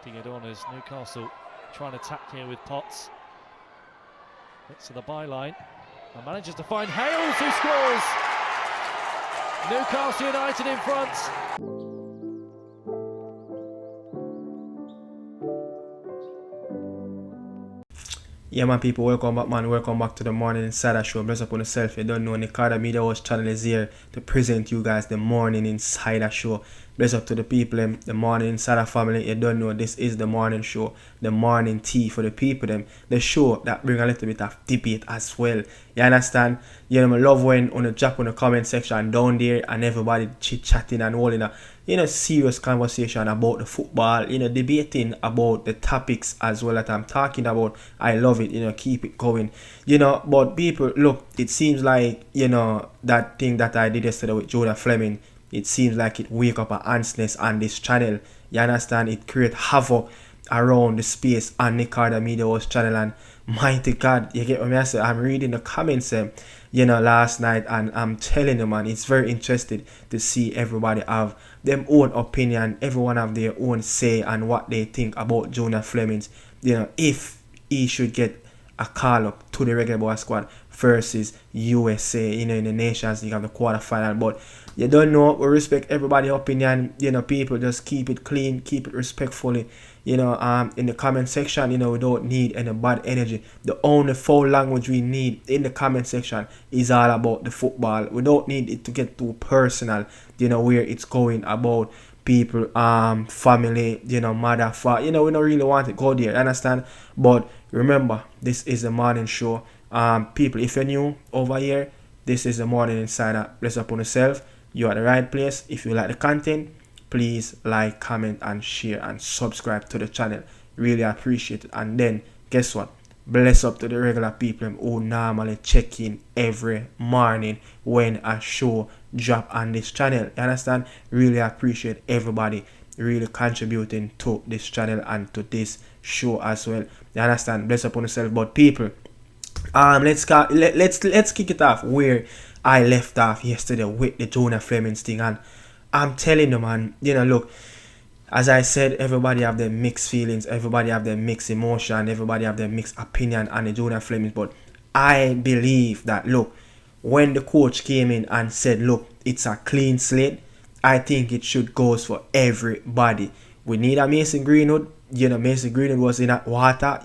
Flipping it on as Newcastle trying to attack here with Potts. Gets to the byline and manages to find Hales, who scores! Newcastle United in front. Yeah, man, people, welcome back, man. Welcome back to the Morning Insider Show. Bless up on yourself. You don't know, Nicardo Media House Channel is here to present you guys the Morning Insider Show. Bless up to the people, the Morning Insider family. You don't know, this is the morning show, the morning tea for the people, the show that bring a little bit of debate as well. You understand? You know, I love when on the drop on the comment section down there and everybody chit-chatting and holding a serious conversation about the football, debating about the topics as well that I'm talking about. I love it, keep it going. But people, look, it seems like, that thing that I did yesterday with Jonah Flemmings, it seems like it wake up a ansness on this channel. You understand? It create havoc around the space on Nicardo Media House Channel, and mighty God, you get what I say? I'm reading the comments last night, and I'm telling you, man, it's very interesting to see everybody have their own opinion, everyone have their own say and what they think about Jonah Flemmings, if he should get a call up to the Reggae Boy squad versus USA, in the Nations League of the quarterfinal. But you don't know, we respect everybody's opinion. People just keep it clean, keep it respectfully. In the comment section, we don't need any bad energy. The only foul language we need in the comment section is all about the football. We don't need it to get too personal, where it's going about people, family, mother, father. We don't really want to go there, understand? But remember, this is a morning show. People, if you're new over here, this is the Morning Insider. Bless up on yourself. You're at the right place. If you like the content, please like, comment, and share and subscribe to the channel. Really appreciate it. And then, guess what? Bless up to the regular people who normally check in every morning when a show drop on this channel. You understand? Really appreciate everybody really contributing to this channel and to this show as well. You understand? Bless up on yourself. But people, let's kick it off where I left off yesterday with the Jonah Flemmings thing. And I'm telling you, man, look, as I said, everybody have their mixed feelings, everybody have their mixed emotion, everybody have their mixed opinion on the Jonah Flemmings. But I believe that, look, when the coach came in and said, look, it's a clean slate, I think it should go for everybody. We need a Mason Greenwood. Mason Greenwood was in that water,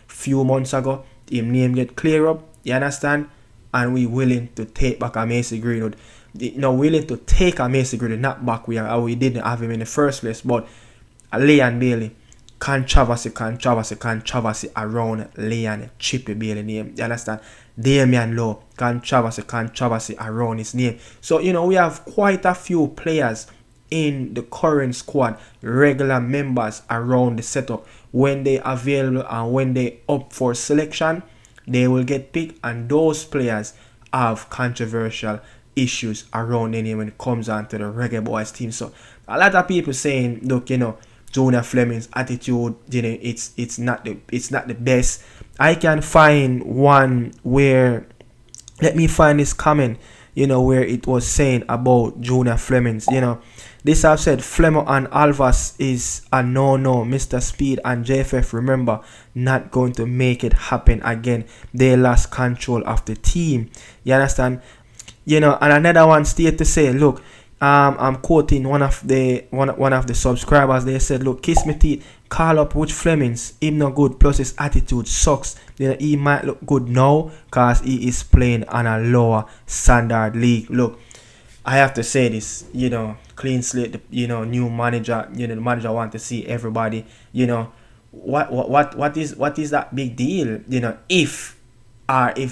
few months ago. His name get clear up, you understand? And we willing to take back a Mason Greenwood. Willing to take a Mason Greenwood, not back where we didn't have him in the first place. But Leon Bailey, controversy around Leon Chippy Bailey name, you understand? Damian Lowe, controversy around his name. So, we have quite a few players in the current squad, regular members around the setup. When they available and when they up for selection, they will get picked, and those players have controversial issues around them when it comes on to the REGGAEBOYZ team. So a lot of people saying, look, Jonah Flemmings' attitude, it's not the best. I can find one where, let me find this comment, where it was saying about Jonah Flemmings, this I've said, Flemo and Alvas is a no-no. Mr. Speed and JFF, remember, not going to make it happen again. They lost control of the team. You understand? And another one stayed to say, look, I'm quoting one of the subscribers. They said, look, kiss me teeth, call up which Flemmings, him no good, plus his attitude sucks. He might look good now because he is playing on a lower standard league. Look, I have to say this, clean slate, new manager, the manager want to see everybody, what is that big deal, if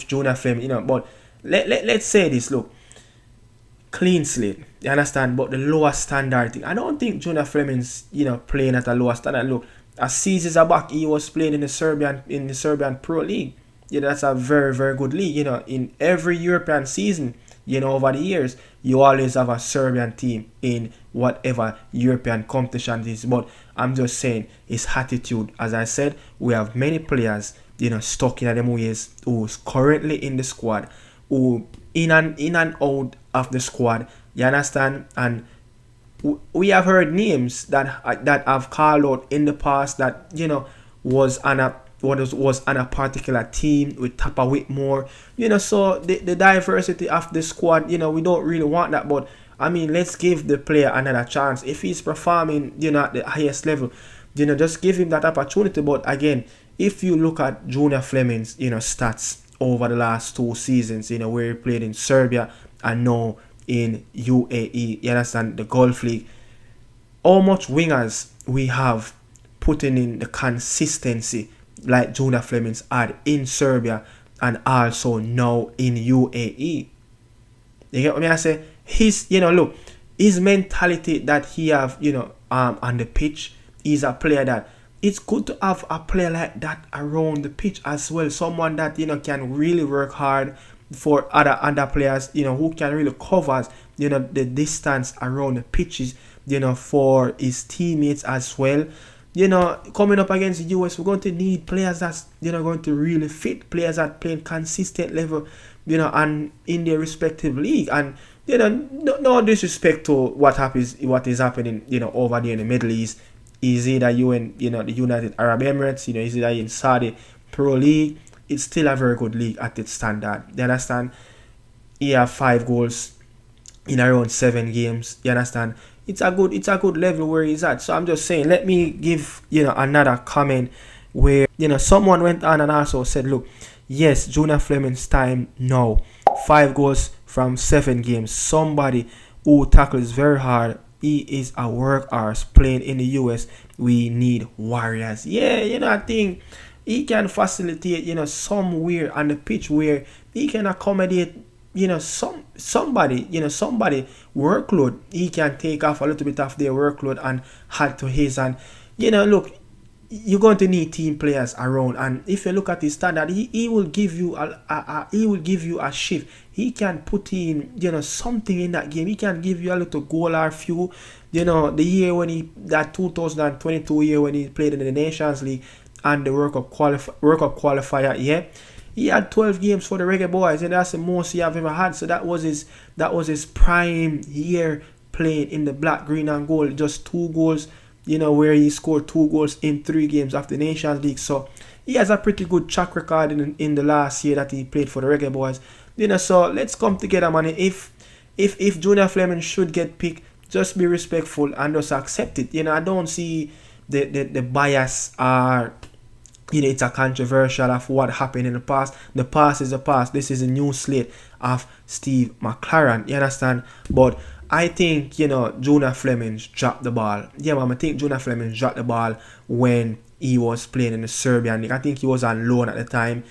Jonah Flemmings, but let's say this, look, clean slate, you understand, but the lower standard thing, I don't think Jonah Flemmings, playing at a lower standard. Look, as seasons back, he was playing in the Serbian Pro League. That's a very, very good league. In every European season, over the years, you always have a Serbian team in whatever European competition it is. But I'm just saying, his attitude, as I said, we have many players, stuck in them ways, who's currently in the squad, who in and out of the squad, you understand? And we have heard names that have called out in the past that was on a particular team with Tapa Whitmore. So the diversity of the squad, we don't really want that. But I mean, let's give the player another chance. If he's performing, at the highest level, just give him that opportunity. But again, if you look at Junior Flemmings, stats over the last 2 seasons, where he played in Serbia and now in UAE, you understand, the Gulf League, how much wingers we have putting in the consistency like Junior Flemmings had in Serbia and also now in UAE. You get what I say? Look, his mentality that he have, on the pitch, is a player that it's good to have a player like that around the pitch as well. Someone that, can really work hard for other players, who can really cover, the distance around the pitches, for his teammates as well. Coming up against the US, we're going to need players that's, going to really fit, players that play consistent level, and in their respective league. And, no disrespect to what is happening, over there in the Middle East. Is either you in, the United Arab Emirates, is either in Saudi Pro League. It's still a very good league at its standard. You understand? He have 5 goals in around 7 games. You understand? It's a good level where he's at. So I'm just saying, let me give another comment where someone went on and also said, look, yes, Junior Flemmings' time now, 5 goals from 7 games. Somebody who tackles very hard. He is a workhorse playing in the US. We need warriors. Yeah, I think he can facilitate, somewhere on the pitch where he can accommodate, somebody workload. He can take off a little bit of their workload and add to his. And, look, you're going to need team players around, and if you look at his standard, he will give you a shift. He can put in something in that game. He can give you a little goal or few. The year when that 2022 year when he played in the Nations League and the World Cup qualifier, yeah, he had 12 games for the reggaeboyz, and that's the most he have ever had. So that was his prime year playing in the black, green and gold. Just 2 goals. Where he scored 2 goals in 3 games of the Nations League. So he has a pretty good track record in the last year that he played for the reggaeboyz. So let's come together, man. If Junior Flemmings should get picked, just be respectful and just accept it. I don't see the bias or it's a controversial of what happened in the past. The past is the past. This is a new slate of Steve McLaren. You understand? But I think, Junior Flemmings dropped the ball. Yeah, man, I think Junior Flemmings dropped the ball when he was playing in the Serbian league. I think he was on loan at the time,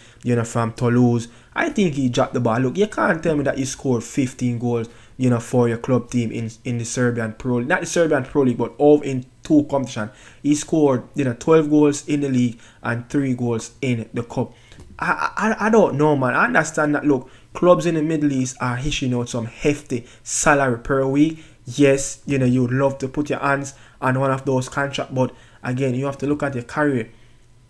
from Toulouse. I think he dropped the ball. Look, you can't tell me that you scored 15 goals, for your club team in the Serbian Pro League. Not the Serbian Pro League, but in 2 competitions. He scored, 12 goals in the league and 3 goals in the cup. I don't know, man. I understand that, look, clubs in the Middle East are issuing out some hefty salary per week. Yes, you would love to put your hands on one of those contracts, but again, you have to look at your career.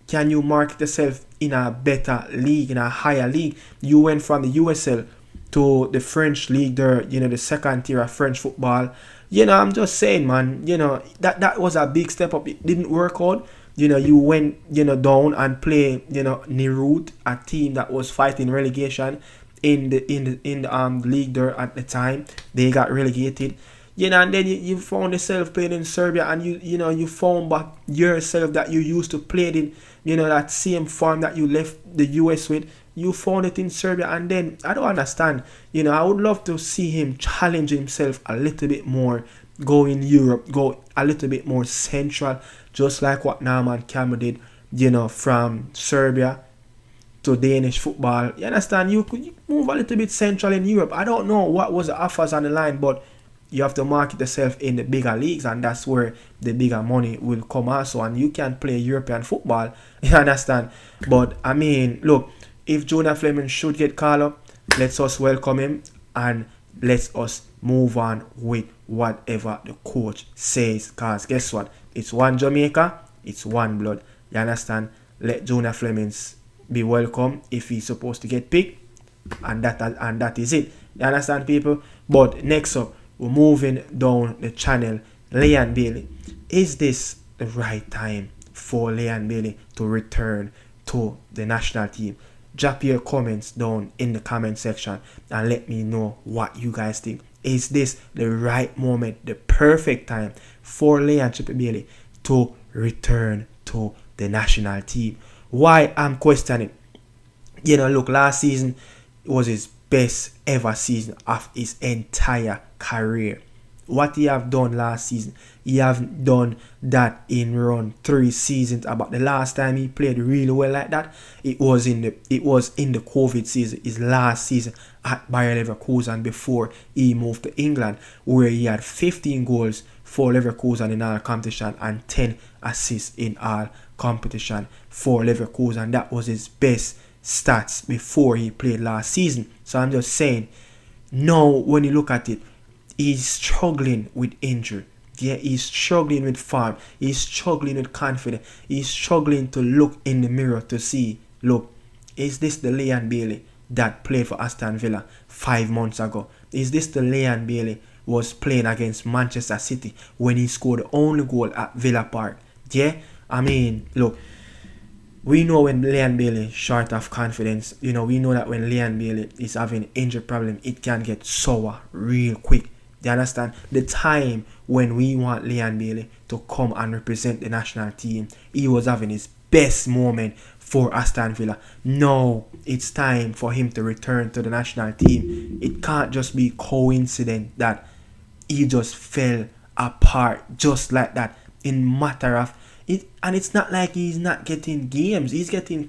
Can you market yourself in a better league, in a higher league? You went from the USL to the French league there, the second tier of French football. I'm just saying, man, that was a big step up. It didn't work out. You went, down and play, Nicardo, a team that was fighting relegation in the league there at the time. They got relegated. And then you found yourself playing in Serbia, and you found back yourself that you used to play in, that same form that you left the US with. You found it in Serbia, and then I don't understand. I would love to see him challenge himself a little bit more, go in Europe, go a little bit more central, just like what Norman Campbell did, from Serbia to Danish football. You understand? You could move a little bit central in Europe. I don't know what was the offers on the line, but you have to market yourself in the bigger leagues, and that's where the bigger money will come also, and you can play European football. You understand? But I mean, look, if Junior Flemmings should get called up, let's us welcome him and let's us move on with whatever the coach says, because guess what? It's one Jamaica, it's one blood. You understand? Let Junior Flemmings be welcome if he's supposed to get picked, and that is it. You understand, people? But next up, we're moving down the channel. Leon Bailey, is this the right time for Leon Bailey to return to the national team? Drop your comments down in the comment section and let me know what you guys think. Is this the right moment, the perfect time for Leon Chippy Bailey to return to the national team? Why I'm questioning? Look, last season was his best ever season of his entire career. What he have done last season, he have done that in around 3 seasons. About the last time he played really well like that, it was in the COVID season, his last season at Bayer Leverkusen before he moved to England, where he had 15 goals for Leverkusen in all competition and 10 assists in all competition for Leverkusen. That was his best stats before he played last season. So I'm just saying, now when you look at it, he's struggling with injury. Yeah, he's struggling with form. He's struggling with confidence. He's struggling to look in the mirror to see, look, is this the Leon Bailey that played for Aston Villa 5 months ago? Is this the Leon Bailey was playing against Manchester City when he scored the only goal at Villa Park? Yeah, I mean, look, we know when Leon Bailey is short of confidence, we know that when Leon Bailey is having injury problem, it can get sour real quick. Do you understand? The time when we want Leon Bailey to come and represent the national team, he was having his best moment for Aston Villa. Now it's time for him to return to the national team. It can't just be coincidence that he just fell apart just like that in matter of it. And it's not like he's not getting games. He's getting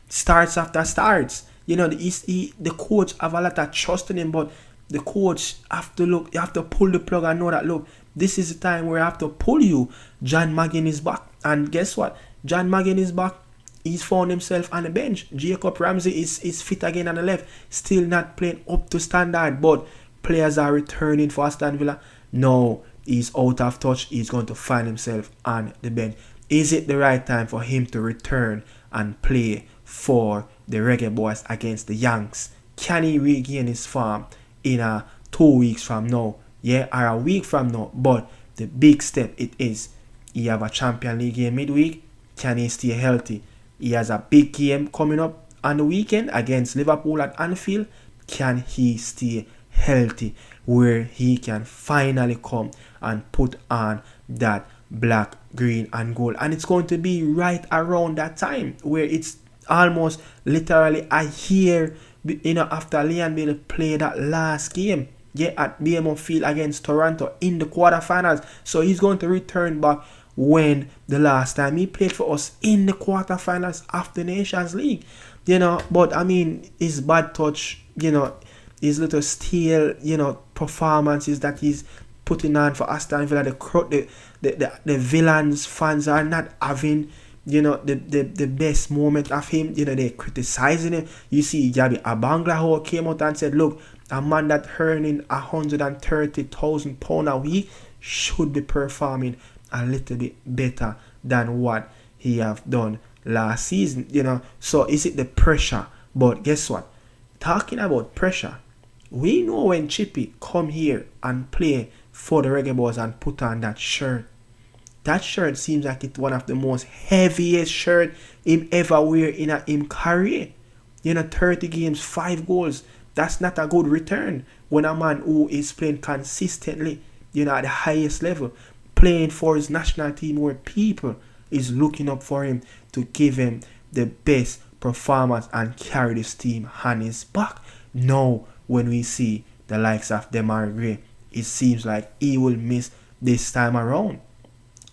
starts after starts. The coach have a lot of trust in him, but the coach have to look. You have to pull the plug and know that, look, this is the time where I have to pull you. John Maggin is back, and guess what? John Maggin is back. He's found himself on the bench. Jacob Ramsey is fit again on the left, still not playing up to standard, but players are returning for Aston Villa. No, he's out of touch. He's going to find himself on the bench. Is it the right time for him to return and play for the REGGAE against the Yanks? Can he regain his form in 2 weeks from now? Yeah, or a week from now? But the big step it is, he have a Champions League game midweek. Can he stay healthy? He has a big game coming up on the weekend against Liverpool at Anfield. Can he stay healthy where he can finally come and put on that black, green and gold? And it's going to be right around that time where it's almost literally a year after Leon Bailey played that last game, at BMO Field against Toronto in the quarterfinals. So he's going to return back when the last time he played for us in the quarterfinals of the Nations League. But I mean, his bad touch, his little stale, performances that he's putting on for Aston Villa, the Villains fans are not having the best moment of him. They're criticizing him. You see Yabi Abanglaho came out and said, look, a man that earning £130,000 a week should be performing a little bit better than what he have done last season. So is it the pressure? But guess what? Talking about pressure, we know when Chippy come here and play for the REGGAE and put on that shirt seems like it's one of the most heaviest shirt him ever wear in him career. 30 games, 5 goals. That's not a good return when a man who is playing consistently, at the highest level, playing for his national team where people is looking up for him to give him the best performance and carry this team on his back. Now, when we see the likes of Demarai Gray, it seems like he will miss this time around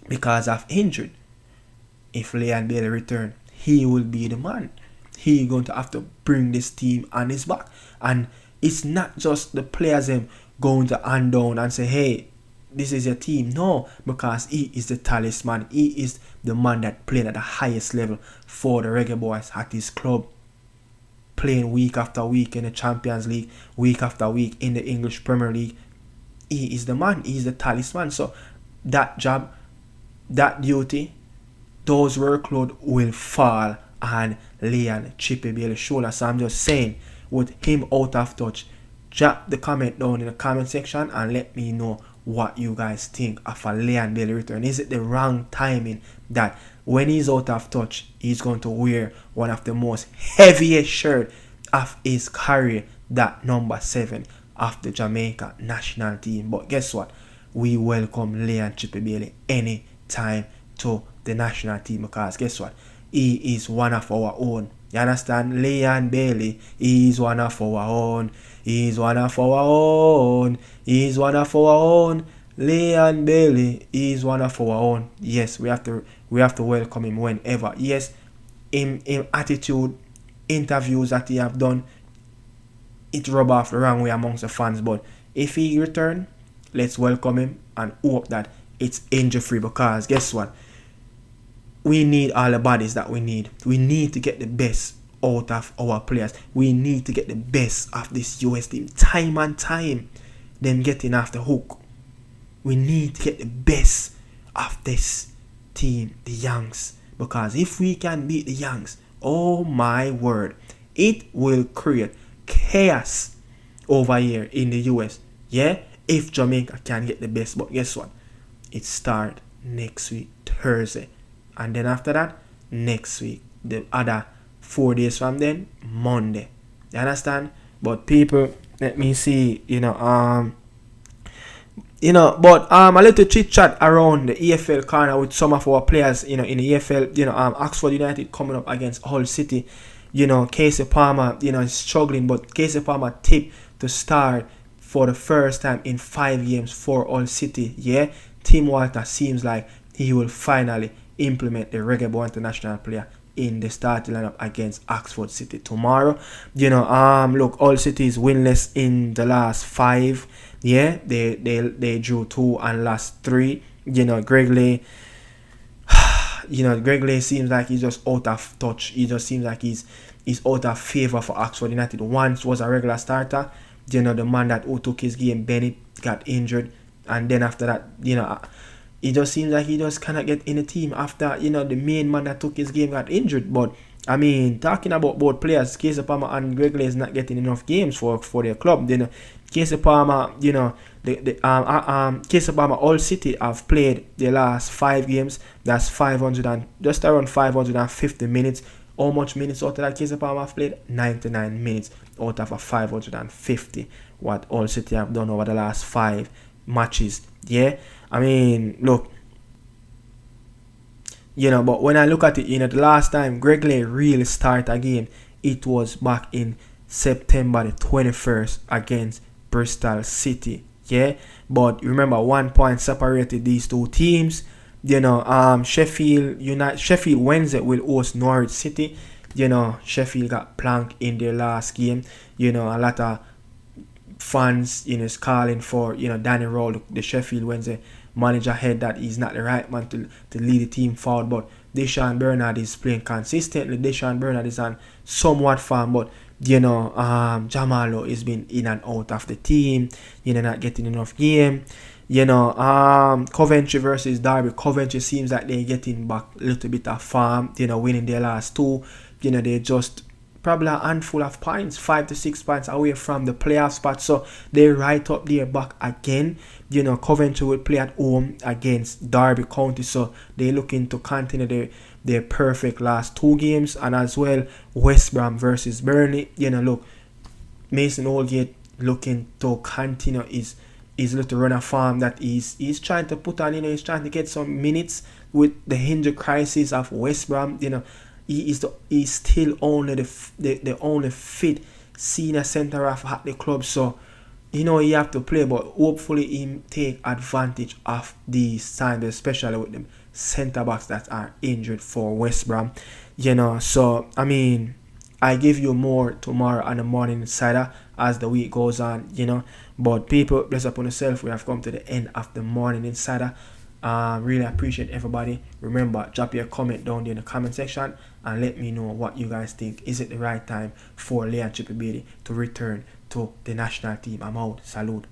because of injury. If Leon Bailey return, he will be the man. He going to have to bring this team on his back. And it's not just the players going to hand down and say, hey, this is your team. No, because he is the talisman. He is the man that played at the highest level for the REGGAE at his club, playing week after week in the Champions League, week after week in the English Premier League. He is the man. He is the talisman. So that job, that duty, those workload will fall on Leon Chippy Bailey's shoulder. So I'm just saying, with him out of touch, drop the comment down in the comment section and let me know what you guys think of a Leon Bailey return. Is it the wrong timing that when he's out of touch, he's going to wear one of the most heaviest shirt of his career, that number 7 of the Jamaica national team? But guess what? We welcome Leon Chippy Bailey anytime to the national team, because guess what? He is one of our own. You understand? Leon Bailey is one of our own. He's one of our own. He's one of our own. Leon Bailey is one of our own. Yes, we have to welcome him whenever. Yes, in attitude, interviews that he have done, it rub off the wrong way amongst the fans. But if he return, let's welcome him and hope that it's injury free, because guess what? We need all the bodies that we need. We need to get the best out of our players. We need to get the best of this US team. Time and time, them getting off the hook. We need to get the best of this team, the Youngs. Because if we can beat the Youngs, oh my word, it will create chaos over here in the US. Yeah? If Jamaica can get the best. But guess what? It starts next week, Thursday. And then after that, next week. The other 4 days from then, Monday. You understand? But people, let me see, but a little chit chat around the EFL corner with some of our players, in the EFL, Oxford United coming up against Hull City. K.Palmer, is struggling, but K.Palmer tipped to start for the first time in 5 games for Hull City. Yeah, Tim Walter seems like he will finally implement the reggaeboyz international player in the starting lineup against Oxford City tomorrow. Look, Hull City is winless in the last 5. Yeah, they drew 2 and lost 3. Greg Lay seems like he's just out of touch. He just seems like he's out of favor for Oxford United. Once was a regular starter. The man that who took his game, Bennett, got injured, and then after that, it just seems like he just cannot get in the team after, the main man that took his game got injured. But, I mean, talking about both players, K.Palmer and Greg Lay is not getting enough games for their club. K.Palmer, K.Palmer, Hull City have played the last 5 games. That's 500 and just around 550 minutes. How much minutes out of that K.Palmer have played? 99 minutes out of a 550. What Hull City have done over the last 5 matches. Yeah, I mean, look, but when I look at it, the last time Greg Lay really started a game, it was back in September the 21st against Bristol City. Yeah, but remember, 1 point separated these two teams. Sheffield Wednesday will host Norwich City. Sheffield got planked in their last game. A lot of fans is calling for Danny Rowe, the Sheffield Wednesday manager, head, that he's not the right man to lead the team forward. But Deshaun Bernard is playing consistently. Deshaun Bernard is on somewhat form, but Jamalo has been in and out of the team, not getting enough game. Coventry versus Derby. Coventry seems like they're getting back a little bit of form, winning their last 2. They just probably a handful of points, 5 to 6 points away from the playoff spot. So they're right up there back again. Coventry will play at home against Derby County. So they're looking to continue their perfect last 2 games. And as well, West Brom versus Burnley. Look, Mason Holgate looking to continue his little run of form that he's trying to put on. He's trying to get some minutes with the injury crisis of West Brom. He's still only the only fit senior centre half at the club, so he have to play, but hopefully he take advantage of these times, especially with them centre backs that are injured for West Brom. So I mean, I give you more tomorrow on the Morning Insider as the week goes on. But people, bless upon yourself. We have come to the end of the Morning Insider. Really appreciate everybody. Remember, drop your comment down there in the comment section and let me know what you guys think. Is it the right time for Leon Chippy Bailey to return to the national team? I'm out. Salute.